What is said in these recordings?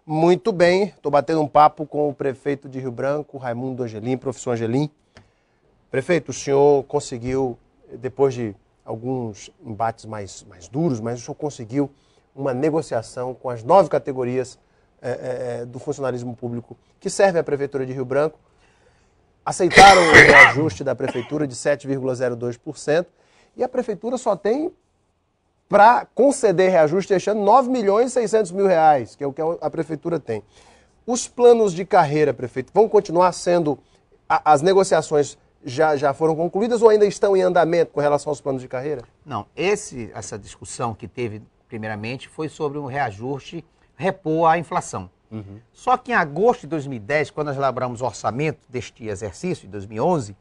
Muito bem, estou batendo um papo com o prefeito de Rio Branco, Raimundo Angelim, professor Angelim. Prefeito, o senhor conseguiu, depois de alguns embates mais duros, mas o senhor conseguiu uma negociação com as 9 categorias do funcionalismo público que servem à Prefeitura de Rio Branco. Aceitaram o reajuste da Prefeitura de 7,02% e a Prefeitura só tem para conceder reajuste este ano R$9.600.000, que é o que a Prefeitura tem. Os planos de carreira, prefeito, vão continuar sendo... As negociações já foram concluídas ou ainda estão em andamento com relação aos planos de carreira? Não, essa discussão que teve primeiramente foi sobre um reajuste, repor a inflação. Uhum. Só que em agosto de 2010, quando nós elaboramos o orçamento deste exercício, de 2011,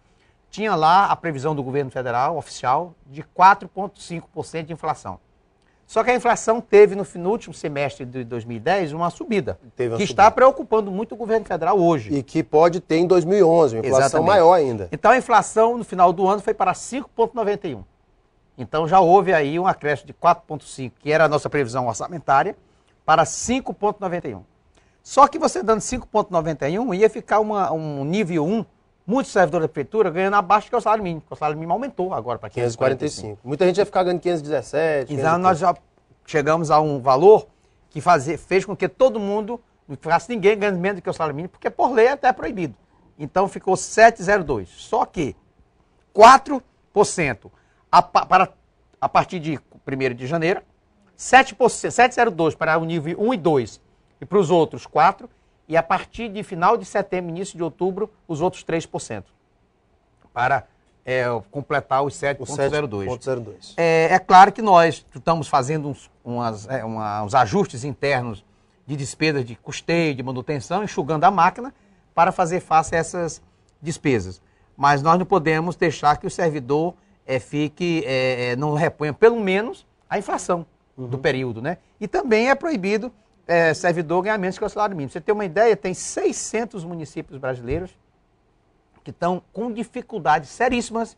tinha lá a previsão do governo federal, oficial, de 4,5% de inflação. Só que a inflação teve, no último semestre de 2010, uma subida, está preocupando muito o governo federal hoje. E que pode ter em 2011, uma inflação maior ainda. Então a inflação, no final do ano, foi para 5,91%. Então já houve aí um acréscimo de 4,5%, que era a nossa previsão orçamentária, para 5,91%. Só que você dando 5,91, ia ficar um nível 1, muitos servidores da prefeitura ganhando abaixo do salário mínimo, porque o salário mínimo aumentou agora para 545. Muita gente ia ficar ganhando 517. Então nós já chegamos a um valor que fez com que todo mundo, não ficasse ninguém ganhando menos do que o salário mínimo, porque por lei até é proibido. Então ficou 7,02. Só que 4% a partir de 1º de janeiro, 7,02 para o nível 1 e 2 e para os outros 4%. E a partir de final de setembro, início de outubro, os outros 3%. Para completar os 7,02. É claro que nós estamos fazendo uns ajustes internos de despesas de custeio, de manutenção, enxugando a máquina para fazer face a essas despesas. Mas nós não podemos deixar que o servidor não reponha pelo menos a inflação do período, né? E também é proibido servidor ganhar menos que o salário mínimo. Você tem uma ideia, tem 600 municípios brasileiros que estão com dificuldades seríssimas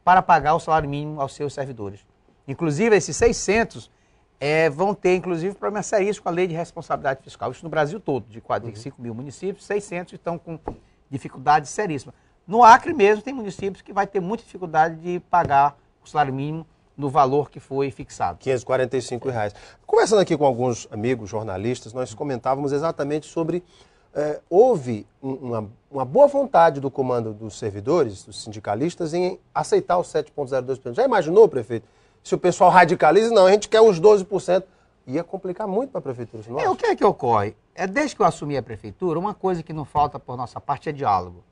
para pagar o salário mínimo aos seus servidores. Inclusive, esses 600 vão ter, inclusive, problemas seríssimos com a lei de responsabilidade fiscal. Isso no Brasil todo, de 45 mil municípios, 600 estão com dificuldades seríssimas. No Acre mesmo, tem municípios que vai ter muita dificuldade de pagar o salário mínimo no valor que foi fixado. R$545. Conversando aqui com alguns amigos jornalistas, nós comentávamos exatamente sobre... houve uma boa vontade do comando dos servidores, dos sindicalistas, em aceitar os 7,02%. Já imaginou, prefeito? Se o pessoal radicaliza, não, a gente quer os 12%. Ia complicar muito para a prefeitura. O que é que ocorre? Desde que eu assumi a prefeitura, uma coisa que não falta por nossa parte é diálogo.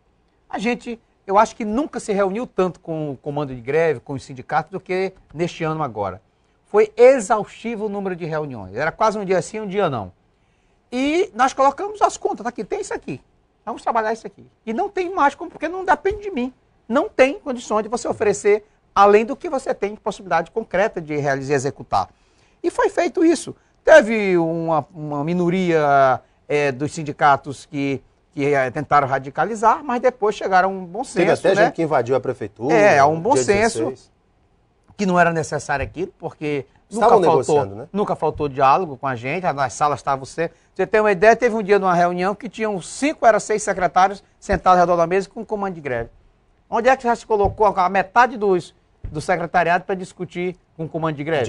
Eu acho que nunca se reuniu tanto com o comando de greve, com os sindicatos, do que neste ano agora. Foi exaustivo o número de reuniões. Era quase um dia sim, um dia não. E nós colocamos as contas. Aqui, tem isso aqui. Vamos trabalhar isso aqui. E não tem mais como, porque não depende de mim. Não tem condições de você oferecer além do que você tem de possibilidade concreta de realizar e executar. E foi feito isso. Teve uma minoria dos sindicatos que tentaram radicalizar, mas depois chegaram a um bom senso. Teve até gente que invadiu a prefeitura. A um bom senso, 16. Que não era necessário aquilo, porque nunca faltou diálogo com a gente, as salas estavam sempre. Você tem uma ideia, teve um dia numa reunião que tinham 6 secretários sentados ao redor da mesa com um comando de greve. Onde é que já se colocou a metade do secretariado para discutir com o comando de greve?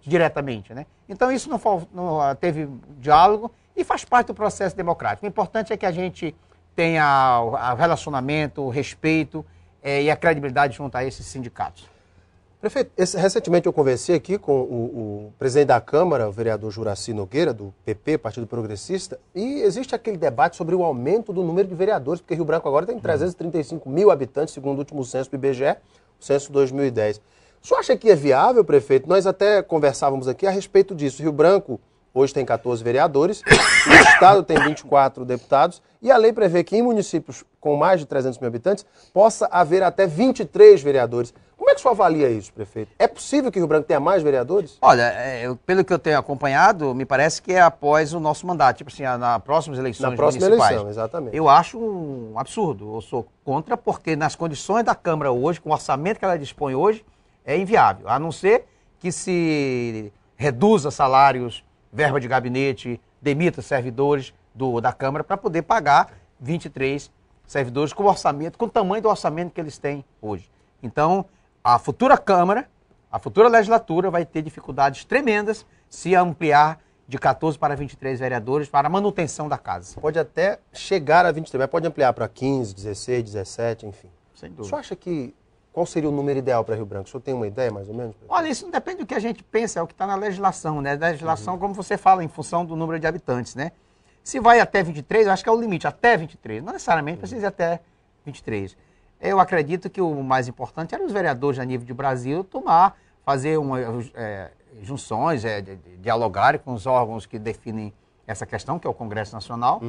Diretamente, né? Então isso não teve diálogo. E faz parte do processo democrático. O importante é que a gente tenha o relacionamento, o respeito e a credibilidade junto a esses sindicatos. Prefeito, recentemente eu conversei aqui com o presidente da Câmara, o vereador Juraci Nogueira, do PP, Partido Progressista, e existe aquele debate sobre o aumento do número de vereadores, porque Rio Branco agora tem 335 mil habitantes, segundo o último censo do IBGE, o censo 2010. O senhor acha que é viável, prefeito? Nós até conversávamos aqui a respeito disso. Rio Branco hoje tem 14 vereadores, o Estado tem 24 deputados, e a lei prevê que em municípios com mais de 300 mil habitantes possa haver até 23 vereadores. Como é que o senhor avalia isso, prefeito? É possível que Rio Branco tenha mais vereadores? Olha, pelo que eu tenho acompanhado, me parece que é após o nosso mandato, tipo assim, nas próximas eleições municipais. Na próxima eleição, exatamente. Eu acho um absurdo, eu sou contra, porque nas condições da Câmara hoje, com o orçamento que ela dispõe hoje, é inviável, a não ser que se reduza salários verba de gabinete, demita servidores da Câmara para poder pagar 23 servidores com o orçamento, com o tamanho do orçamento que eles têm hoje. Então, a futura Câmara, a futura legislatura vai ter dificuldades tremendas se ampliar de 14 para 23 vereadores para a manutenção da casa. Pode até chegar a 23, mas pode ampliar para 15, 16, 17, enfim. Sem O dúvida. senhor acha que... Qual seria o número ideal para Rio Branco? O senhor tem uma ideia, mais ou menos? Olha, isso não depende do que a gente pensa, é o que está na legislação, né? Da legislação, como você fala, em função do número de habitantes, né? Se vai até 23, eu acho que é o limite, até 23. Não necessariamente precisa ir até 23. Eu acredito que o mais importante era os vereadores a nível de Brasil fazer junções, dialogarem com os órgãos que definem essa questão, que é o Congresso Nacional,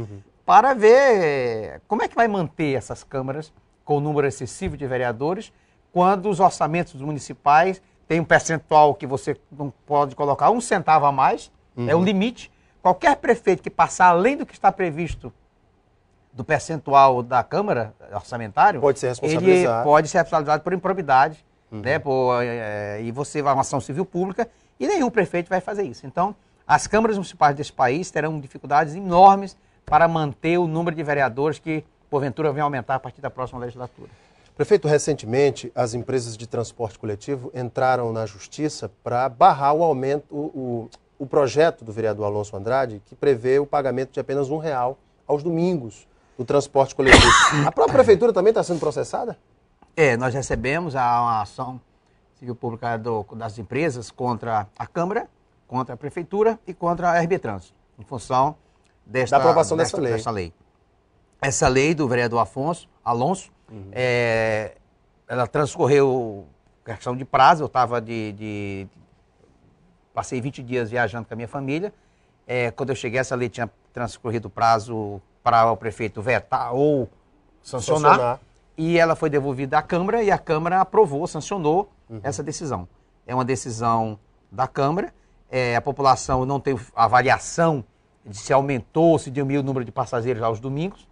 para ver como é que vai manter essas câmaras com o número excessivo de vereadores, quando os orçamentos municipais têm um percentual que você não pode colocar um centavo a mais, é o limite. Qualquer prefeito que passar além do que está previsto do percentual da Câmara orçamentário, pode ser responsabilizado. Ele pode ser responsabilizado por improbidade, né, e você vai uma ação civil pública, e nenhum prefeito vai fazer isso. Então, as câmaras municipais desse país terão dificuldades enormes para manter o número de vereadores que, porventura, vem aumentar a partir da próxima legislatura. Prefeito, recentemente, as empresas de transporte coletivo entraram na justiça para barrar o aumento, o projeto do vereador Alonso Andrade, que prevê o pagamento de apenas R$1 aos domingos do transporte coletivo. A própria prefeitura também está sendo processada? Nós recebemos uma ação civil pública das empresas contra a Câmara, contra a Prefeitura e contra a RB Trans, em função da aprovação dessa lei. Essa lei do vereador Alonso, ela transcorreu questão de prazo, eu estava passei 20 dias viajando com a minha família. Quando eu cheguei, essa lei tinha transcorrido o prazo para o prefeito vetar ou sancionar. E ela foi devolvida à Câmara e a Câmara aprovou, sancionou essa decisão. É uma decisão da Câmara. A população não tem avaliação de se aumentou, se diminuiu o número de passageiros aos domingos.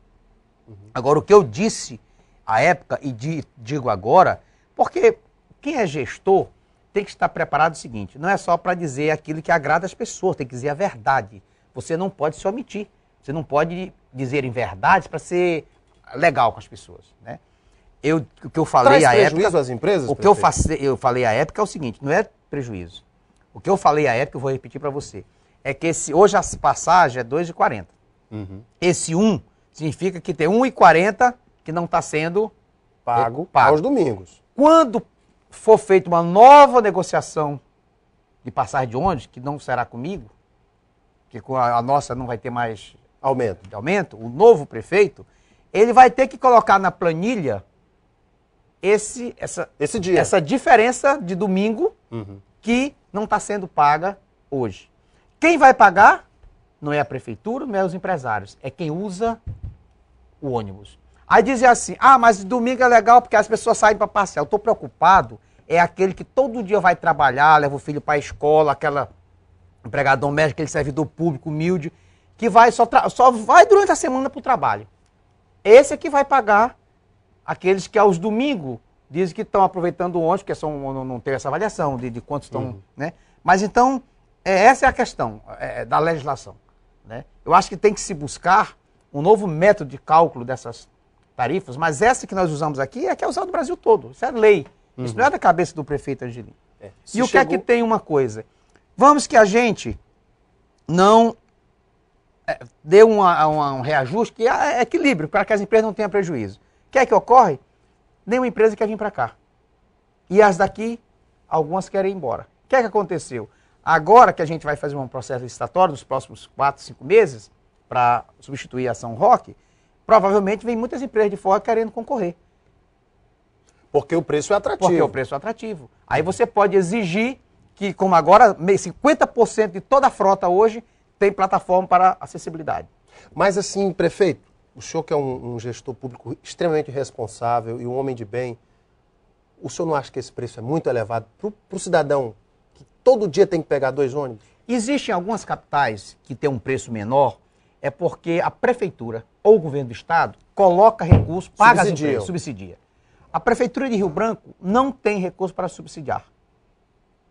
Agora, o que eu disse à época e digo agora, porque quem é gestor tem que estar preparado o seguinte, não é só para dizer aquilo que agrada as pessoas, tem que dizer a verdade. Você não pode se omitir, você não pode dizer em verdade para ser legal com as pessoas, né? O que eu falei à época... prejuízo às empresas? O que eu falei à época é o seguinte, não é prejuízo. O que eu falei à época, eu vou repetir para você, é que hoje a passagem é R$2,40. Esse 1 significa que tem R$1,40 que não está sendo pago aos domingos. Quando for feita uma nova negociação de passagem de ônibus, que não será comigo, que com a nossa não vai ter mais aumento, o novo prefeito, ele vai ter que colocar na planilha essa diferença de domingo que não está sendo paga hoje. Quem vai pagar não é a prefeitura, não é os empresários, é quem usa o ônibus. Aí dizem assim, mas domingo é legal porque as pessoas saem para passear. Eu estou preocupado, é aquele que todo dia vai trabalhar, leva o filho para a escola, aquela empregada doméstica, aquele servidor público humilde, que vai só vai durante a semana para o trabalho. Esse é que vai pagar aqueles que aos domingos dizem que estão aproveitando o ônibus, porque não tem essa avaliação de quantos estão, né? Mas então, essa é a questão da legislação, né? Eu acho que tem que se buscar um novo método de cálculo dessas tarifas, mas essa que nós usamos aqui é a que é usada no Brasil todo. Isso é lei. Isso não é da cabeça do prefeito Angelim. E o que é que tem uma coisa? Vamos que a gente não dê um reajuste, que é equilíbrio, para que as empresas não tenham prejuízo. O que é que ocorre? Nenhuma empresa quer vir para cá. E as daqui, algumas querem ir embora. O que é que aconteceu? Agora que a gente vai fazer um processo licitatório nos próximos 4, 5 meses, para substituir a São Roque, provavelmente vem muitas empresas de fora querendo concorrer. Porque o preço é atrativo. Porque o preço é atrativo. Aí você pode exigir que, como agora, 50% de toda a frota hoje tem plataforma para acessibilidade. Mas assim, prefeito, o senhor que é um gestor público extremamente responsável e um homem de bem, o senhor não acha que esse preço é muito elevado para o cidadão que todo dia tem que pegar 2 ônibus? Existem algumas capitais que têm um preço menor, é porque a prefeitura ou o governo do estado coloca recursos, paga as empresas, subsidia. A prefeitura de Rio Branco não tem recurso para subsidiar.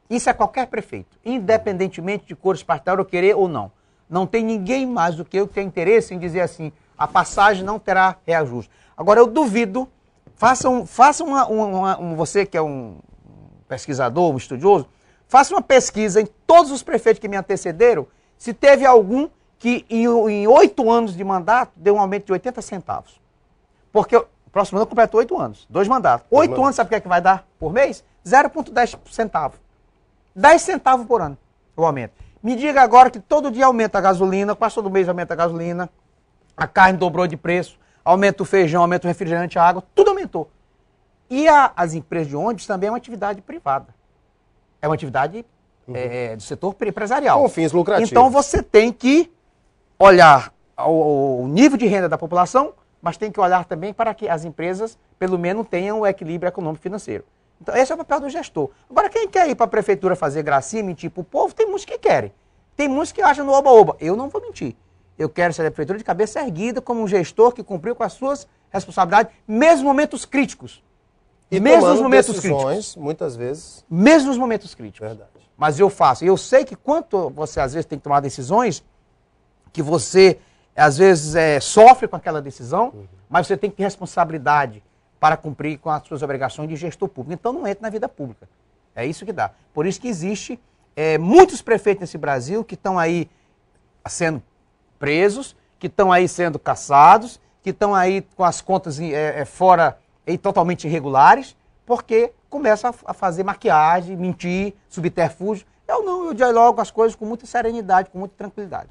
Isso é qualquer prefeito, independentemente de cores partidárias ou querer ou não. Não tem ninguém mais do que eu que tem interesse em dizer assim, a passagem não terá reajuste. Agora, eu duvido, faça você que é um pesquisador, um estudioso, faça uma pesquisa em todos os prefeitos que me antecederam, se teve algum que em 8 anos de mandato deu um aumento de 80 centavos. Porque o próximo ano completou 8 anos, 2 mandatos. 8 anos, sabe o que é que vai dar por mês? 0,10 centavos. 10 centavos por ano o aumento. Me diga agora que todo dia aumenta a gasolina, quase todo mês aumenta a gasolina, a carne dobrou de preço, aumenta o feijão, aumenta o refrigerante, a água, tudo aumentou. E as empresas de ônibus também é uma atividade privada. É uma atividade do setor empresarial. Com fins lucrativos. Então você tem que olhar o nível de renda da população, mas tem que olhar também para que as empresas, pelo menos, tenham o equilíbrio econômico financeiro. Então, esse é o papel do gestor. Agora, quem quer ir para a prefeitura fazer gracinha, mentir para o povo, tem muitos que querem. Tem muitos que acham no oba-oba. Eu não vou mentir. Eu quero ser da prefeitura de cabeça erguida como um gestor que cumpriu com as suas responsabilidades, mesmo nos momentos críticos. E mesmo nos momentos decisões, críticos. Muitas vezes. Mesmo nos momentos críticos. Verdade. Mas eu faço. Eu sei que quanto você, às vezes, tem que tomar decisões, que você, às vezes, sofre com aquela decisão, mas você tem que ter responsabilidade para cumprir com as suas obrigações de gestor público. Então, não entra na vida pública. É isso que dá. Por isso que existe muitos prefeitos nesse Brasil que estão aí sendo presos, que estão aí sendo caçados, que estão aí com as contas fora e totalmente irregulares, porque começam a fazer maquiagem, mentir, subterfúgio. Eu dialogo as coisas com muita serenidade, com muita tranquilidade.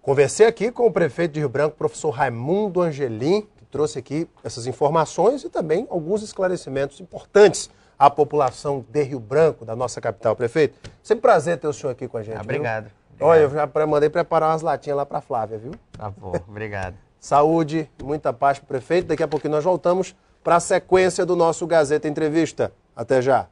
Conversei aqui com o prefeito de Rio Branco, professor Raimundo Angelim, que trouxe aqui essas informações e também alguns esclarecimentos importantes à população de Rio Branco, da nossa capital. Prefeito, sempre prazer ter o senhor aqui com a gente. Obrigado. Olha, eu já mandei preparar umas latinhas lá para a Flávia, viu? Tá bom, obrigado. Saúde, muita paz para o prefeito. Daqui a pouquinho nós voltamos para a sequência do nosso Gazeta Entrevista. Até já.